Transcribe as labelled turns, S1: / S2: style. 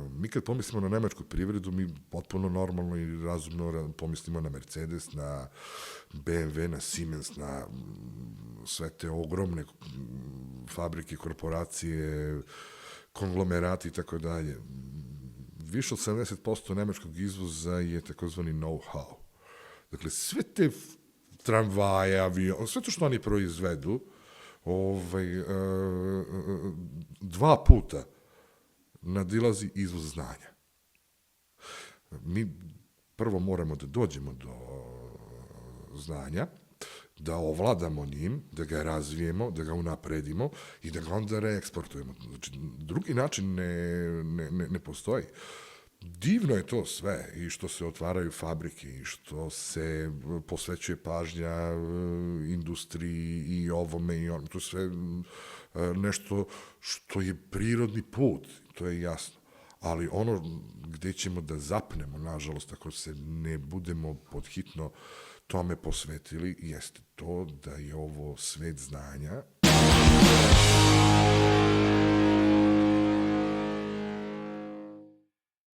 S1: Mi kad pomislimo na nemačku privredu, mi potpuno normalno i razumno pomislimo na Mercedes, na BMW, na Siemens, na sve te ogromne fabrike, korporacije, konglomerati i tako dalje. Više od 70% nemačkog izvoza je takozvani know-how. Dakle, sve te tramvaje, avion, sve to što oni proizvedu, dva puta nadilazi izvoz znanja. Mi prvo moramo da dođemo do znanja, da ovladamo njim, da ga razvijemo, da ga unapredimo i da ga onda reeksportujemo. Znači, drugi način ne postoji. Divno je to sve, i što se otvaraju fabrike, i što se posvećuje pažnja industriji i ovome i onome. To je sve nešto što je prirodni put, to je jasno. Ali ono gde ćemo da zapnemo, nažalost, ako se ne budemo podhitno tome posvetili, jeste to da je ovo svet znanja